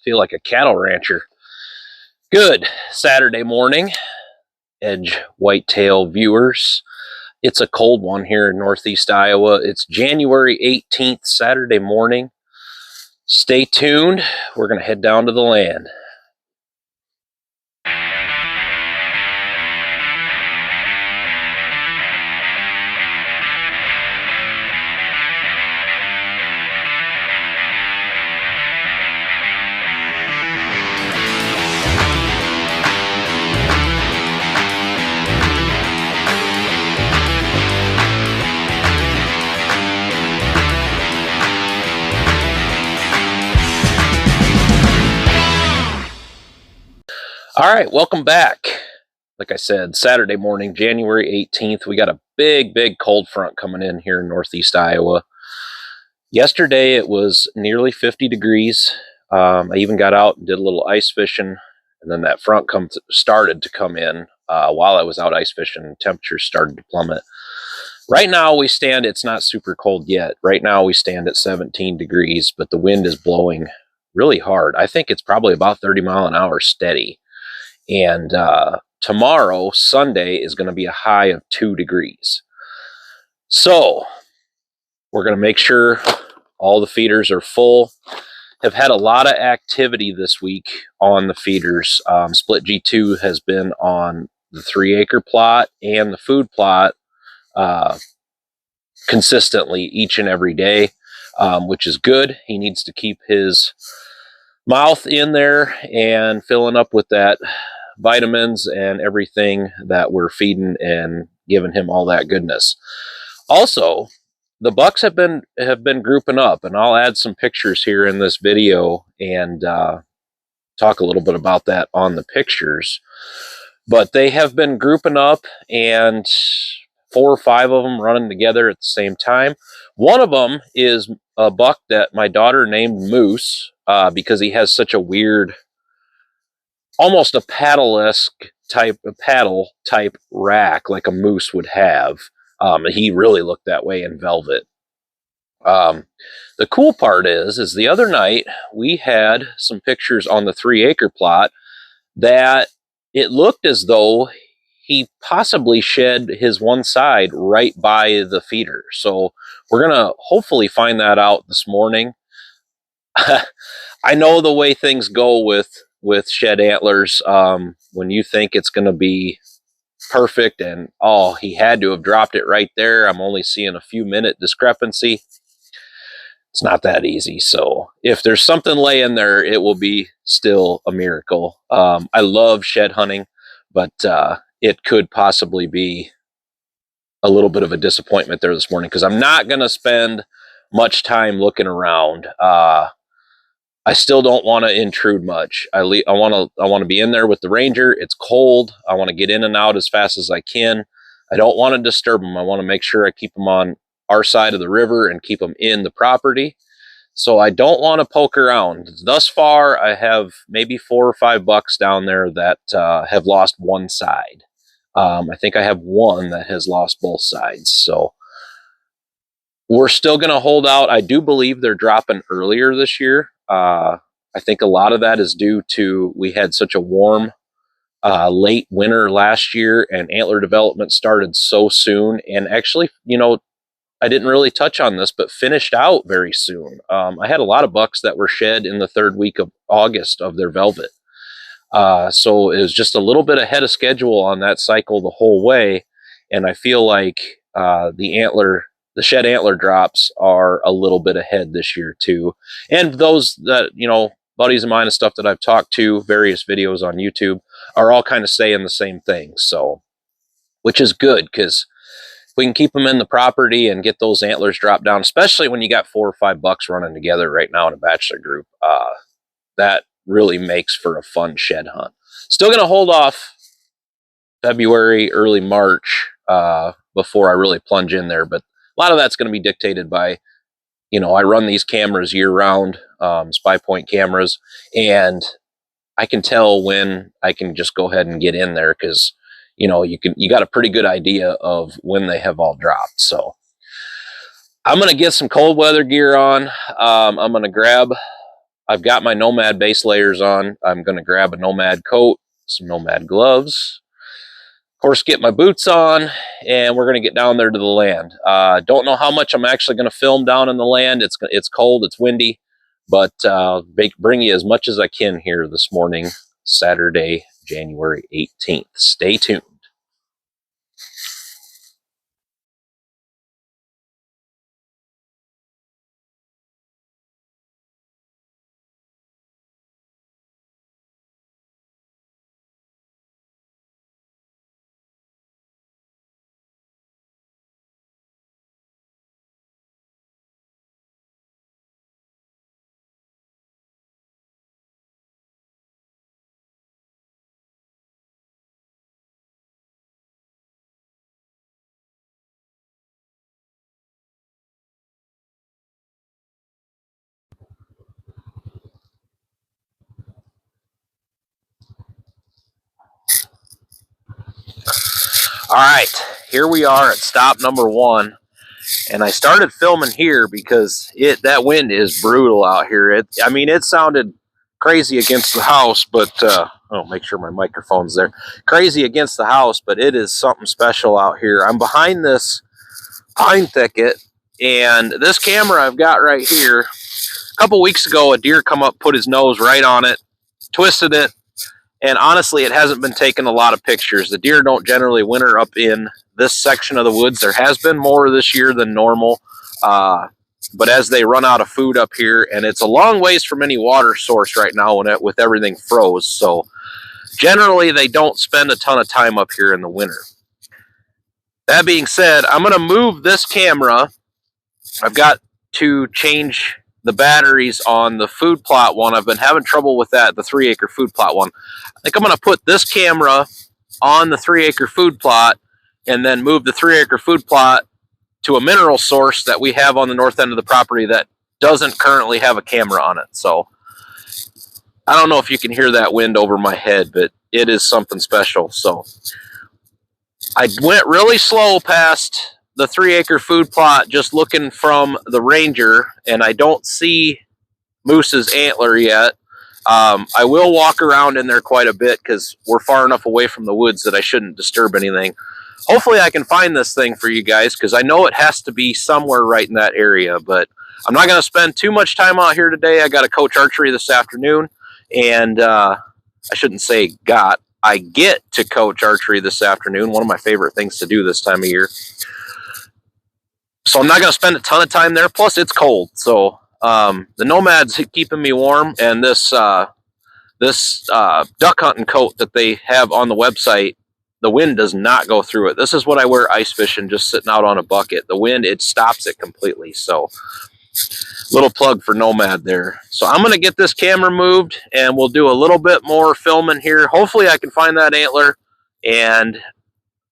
Feel like a cattle rancher. Good Saturday morning, Edge Whitetail viewers. It's a cold one here in Northeast Iowa. It's January 18th, Saturday morning. Stay tuned. We're going to head down to the land. All right, welcome back. Like I said, Saturday morning, January 18th, we got a big cold front coming in here in Northeast Iowa. Yesterday, it was nearly 50 degrees. I even got out and did a little ice fishing, and then that front started to come in. While I was out ice fishing, temperatures started to plummet. Right now, we stand, it's not super cold yet. Right now, we stand at 17 degrees, but the wind is blowing really hard. I think it's probably about 30 mile an hour steady. And tomorrow, Sunday, is going to be a high of 2 degrees. So we're going to make sure all the feeders are full. Have had a lot of activity this week on the feeders. Split G2 has been on the 3-acre plot and the food plot consistently each and every day, which is good. He needs to keep his mouth in there and filling up with that vitamins and everything that we're feeding and giving him all that goodness. Also, the bucks have been grouping up, and I'll add some pictures here in this video and talk a little bit about that on the pictures. But they have been grouping up, and 4 or 5 of them running together at the same time. One of them is a buck that my daughter named Moose because he has such a weird, almost a paddle-esque type, a paddle type rack like a moose would have. He really looked that way in velvet. The cool part is the other night we had some pictures on the 3-acre plot that it looked as though he possibly shed his one side right by the feeder. So we're going to hopefully find that out this morning. I know the way things go with Shed Antlers. When you think it's going to be perfect and, oh, he had to have dropped it right there, I'm only seeing a few minute discrepancy. It's not that easy. So if there's something laying there, it will be still a miracle. I love shed hunting, but it could possibly be a little bit of a disappointment there this morning because I'm not going to spend much time looking around. I still don't want to intrude much. I want to be in there with the ranger. It's cold. I want to get in and out as fast as I can. I don't want to disturb them. I want to make sure I keep them on our side of the river and keep them in the property. So I don't want to poke around. Thus far, I have maybe 4 or 5 bucks down there that have lost one side. I think I have one that has lost both sides. So we're still going to hold out. I do believe they're dropping earlier this year. I think a lot of that is due to we had such a warm late winter last year, and antler development started so soon. And actually, you know, I didn't really touch on this, but finished out very soon. I had a lot of bucks that were shed in the 3rd week of August of their velvet. So it was just a little bit ahead of schedule on that cycle the whole way. And I feel like the shed antler drops are a little bit ahead this year too. And those that, you know, buddies of mine and stuff that I've talked to, various videos on YouTube, are all kind of saying the same thing. So, which is good, because if we can keep them in the property and get those antlers dropped down, especially when you got 4 or 5 bucks running together right now in a bachelor group, that really makes for a fun shed hunt. Still going to hold off February, early March before I really plunge in there, but a lot of that's going to be dictated by you know, I run these cameras year round, spy point cameras, and I can tell when I can just go ahead and get in there, because, you know, you got a pretty good idea of when they have all dropped. So I'm going to get some cold weather gear on. I'm going to grab, I've got my Nomad base layers on. I'm going to grab a Nomad coat, some Nomad gloves, of course, get my boots on, and we're going to get down there to the land. Don't know how much I'm actually going to film down in the land. It's cold, it's windy, but bring you as much as I can here this morning, Saturday, January 18th. Stay tuned. All right, here we are at stop number 1, and I started filming here because that wind is brutal out here. I mean, it sounded crazy against the house, but oh, make sure my microphone's there. Crazy against the house, but it is something special out here. I'm behind this pine thicket, and this camera I've got right here, a couple weeks ago, a deer come up, put his nose right on it, twisted it, and honestly, it hasn't been taking a lot of pictures. The deer don't generally winter up in this section of the woods. There has been more this year than normal, but as they run out of food up here, and it's a long ways from any water source right now with everything froze, so generally they don't spend a ton of time up here in the winter. That being said, I'm going to move this camera. I've got to change the batteries on the food plot one. I've been having trouble with that, the 3-acre food plot one. I think I'm going to put this camera on the 3-acre food plot and then move the 3-acre food plot to a mineral source that we have on the north end of the property that doesn't currently have a camera on it. So I don't know if you can hear that wind over my head, but it is something special. So I went really slow past the 3-acre food plot just looking from the Ranger, and I don't see Moose's Antler yet. I will walk around in there quite a bit because we're far enough away from the woods that I shouldn't disturb anything. Hopefully I can find this thing for you guys, because I know it has to be somewhere right in that area, but I'm not going to spend too much time out here today. I got to coach archery this afternoon, and I shouldn't say I get to coach archery this afternoon, one of my favorite things to do this time of year. So I'm not going to spend a ton of time there. Plus, it's cold. So the Nomad's keeping me warm, and this duck hunting coat that they have on the website, the wind does not go through it. This is what I wear ice fishing, just sitting out on a bucket. The wind, it stops it completely. So little plug for Nomad there. So I'm going to get this camera moved, and we'll do a little bit more filming here. Hopefully I can find that antler, and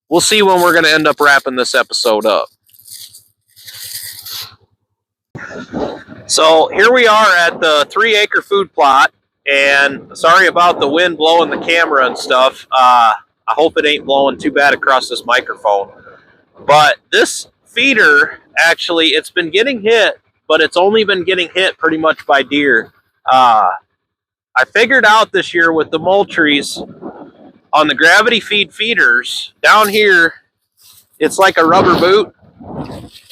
we'll see when we're going to end up wrapping this episode up. So here we are at the 3-acre food plot, and sorry about the wind blowing the camera and stuff. I hope it ain't blowing too bad across this microphone. But this feeder, actually, it's been getting hit, but it's only been getting hit pretty much by deer. I figured out this year with the Moultries on the gravity feed feeders, down here, it's like a rubber boot,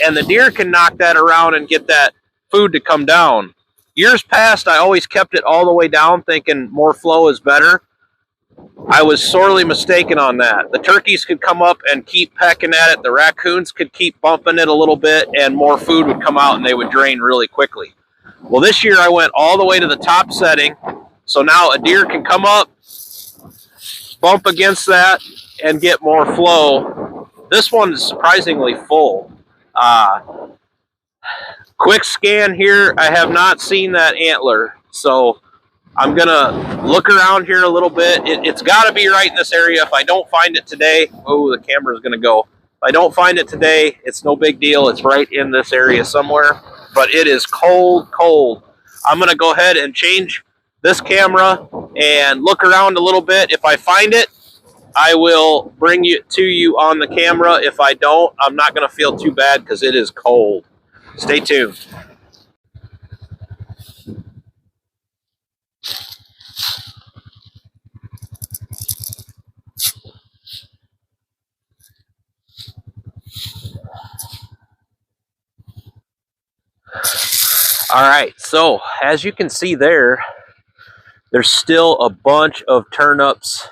and the deer can knock that around and get that food to come down. Years past, I always kept it all the way down, thinking more flow is better. I was sorely mistaken on that. The turkeys could come up and keep pecking at it. The raccoons could keep bumping it a little bit, and more food would come out, and they would drain really quickly. Well, this year I went all the way to the top setting, so now a deer can come up, bump against that, and get more flow. This one is surprisingly full. Quick scan here. I have not seen that antler, so I'm going to look around here a little bit. It's got to be right in this area. If I don't find it today, oh, the camera's going to go. If I don't find it today, it's no big deal. It's right in this area somewhere. but it is cold, cold. I'm going to go ahead and change this camera and look around a little bit. If I find it, I will bring it to you on the camera. If I don't, I'm not going to feel too bad because it is cold. Stay tuned. All right, so as you can see there's still a bunch of turnips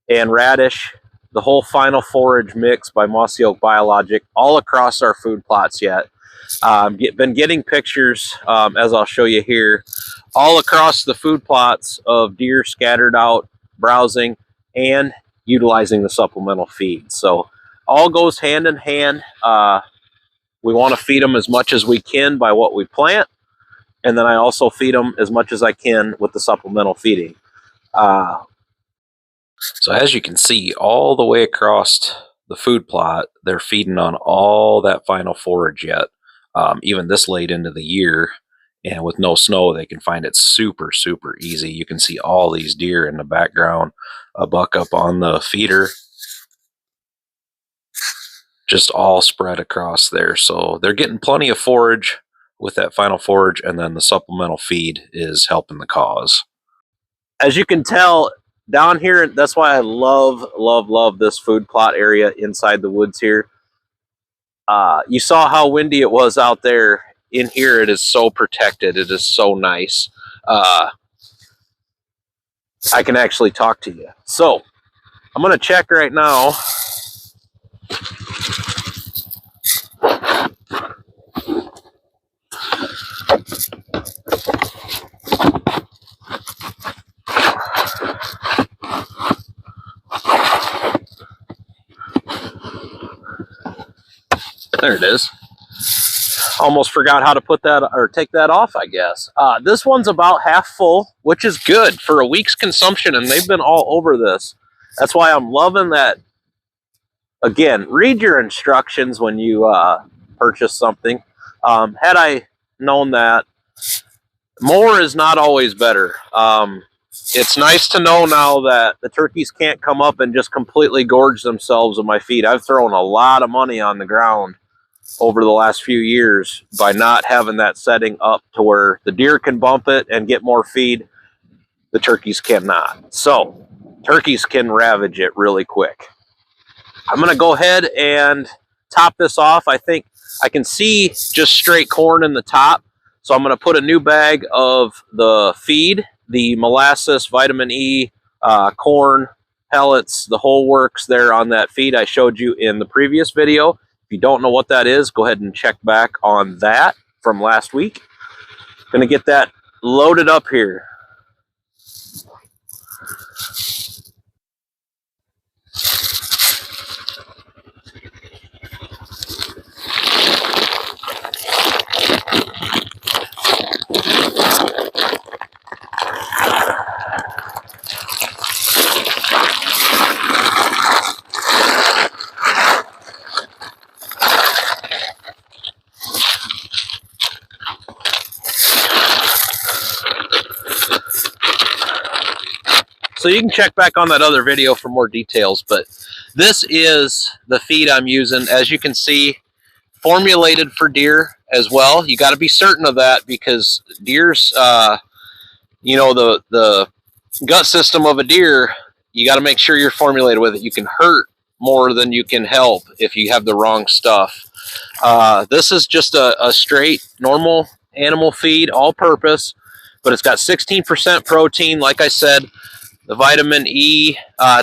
and radish, the whole final forage mix by Mossy Oak Biologic, all across our food plots yet. Been getting pictures, as I'll show you here, all across the food plots of deer scattered out, browsing, and utilizing the supplemental feed. So all goes hand in hand. We want to feed them as much as we can by what we plant, and then I also feed them as much as I can with the supplemental feeding. So as you can see, all the way across the food plot, they're feeding on all that final forage yet. Even this late into the year, and with no snow, they can find it super, super easy. You can see all these deer in the background, a buck up on the feeder, just all spread across there. So they're getting plenty of forage with that final forage, and then the supplemental feed is helping the cause. As you can tell, down here, that's why I love this food plot area inside the woods here. You saw how windy it was out there. In here, it is so protected. It is so nice. I can actually talk to you. So I'm going to check right now. There it is. Almost forgot how to put that or take that off, I guess. This one's about half full, which is good for a week's consumption, and they've been all over this. That's why I'm loving that. Again, read your instructions when you purchase something. Had I known that, more is not always better. It's nice to know now that the turkeys can't come up and just completely gorge themselves with my feed. I've thrown a lot of money on the ground over the last few years by not having that setting up to where the deer can bump it and get more feed. The turkeys cannot. So turkeys can ravage it really quick. I'm going to go ahead and top this off. I think I can see just straight corn in the top. So I'm going to put a new bag of the feed, the molasses, vitamin E, corn, pellets, the whole works there on that feed I showed you in the previous video. If you don't know what that is, go ahead and check back on that from last week. Going to get that loaded up here. So you can check back on that other video for more details, but this is the feed I'm using. As you can see, formulated for deer as well. You got to be certain of that because deer's, you know, the gut system of a deer, you got to make sure you're formulated with it. You can hurt more than you can help if you have the wrong stuff. This is just a straight normal animal feed, all purpose, but it's got 16% protein, like I said, the vitamin E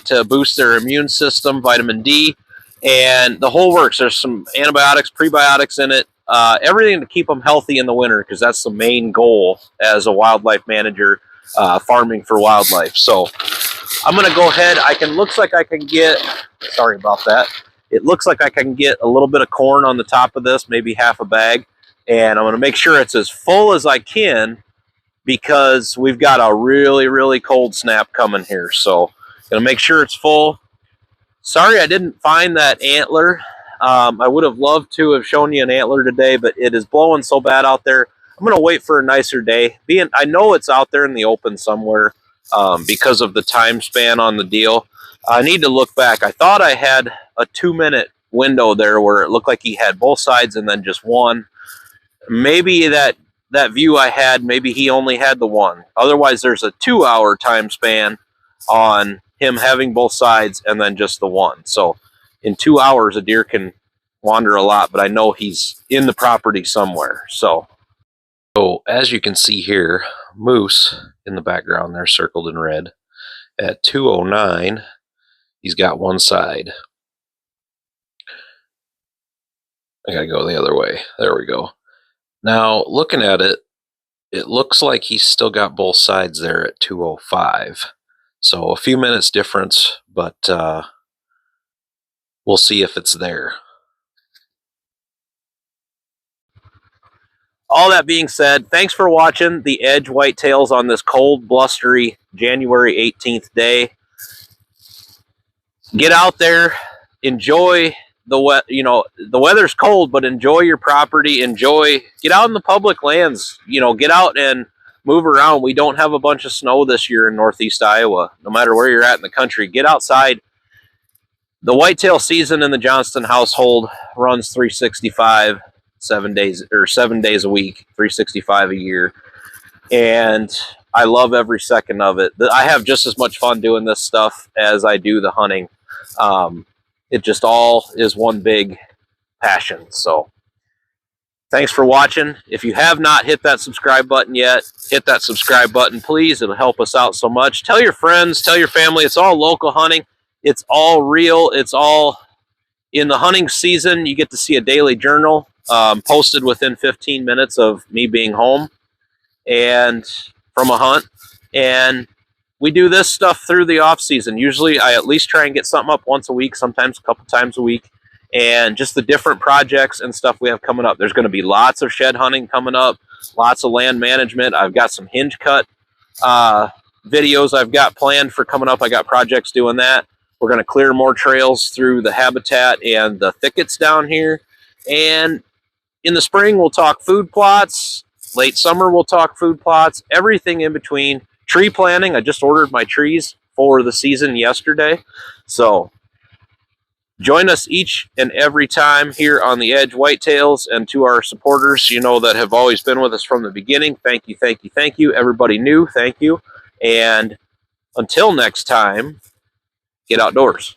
to boost their immune system, vitamin D, and the whole works. There's some antibiotics, prebiotics in it, everything to keep them healthy in the winter, because that's the main goal as a wildlife manager, farming for wildlife. So I'm going to go ahead. Looks like I can get, sorry about that. It looks like I can get a little bit of corn on the top of this, maybe half a bag, and I'm going to make sure it's as full as I can, because we've got a really, really cold snap coming here. So gonna make sure it's full. Sorry I didn't find that antler. I would have loved to have shown you an antler today, but it is blowing so bad out there. I'm going to wait for a nicer day. I know it's out there in the open somewhere because of the time span on the deal. I need to look back. I thought I had a 2-minute window there where it looked like he had both sides and then just one. Maybe that view I had, maybe he only had the one. Otherwise, there's a 2-hour time span on him having both sides and then just the one. So in 2 hours, a deer can wander a lot, but I know he's in the property somewhere. So as you can see here, moose in the background there circled in red. At 2:09, he's got one side. I gotta go the other way. There we go. Now, looking at it, it looks like he's still got both sides there at 2:05. So a few minutes difference, but we'll see if it's there. All that being said, thanks for watching the Edge Whitetails on this cold, blustery January 18th day. Get out there, enjoy the weather's cold, but enjoy your property. Get out in the public lands. Get out and move around. We don't have a bunch of snow this year in Northeast Iowa. No matter where you're at in the country, get outside. The whitetail season in the Johnston household runs 365 7 days a week, 365 a year. And I love every second of it. I have just as much fun doing this stuff as I do the hunting. It just all is one big passion. So thanks for watching. If you have not hit that subscribe button yet, hit that subscribe button, please. It'll help us out so much. Tell your friends, tell your family. It's all local hunting. It's all real. It's all in the hunting season. You get to see a daily journal posted within 15 minutes of me being home and from a hunt. And we do this stuff through the off season. Usually I at least try and get something up once a week, sometimes a couple times a week, and just the different projects and stuff we have coming up. There's going to be lots of shed hunting coming up, lots of land management. I've got some hinge cut videos I've got planned for coming up. I got projects doing that. We're going to clear more trails through the habitat and the thickets down here. And in the spring, we'll talk food plots. Late summer, we'll talk food plots. Everything in between. Tree planting. I just ordered my trees for the season yesterday. So join us each and every time here on the Edge Whitetails. And to our supporters, that have always been with us from the beginning, thank you, thank you, thank you. Everybody new, thank you. And until next time, get outdoors.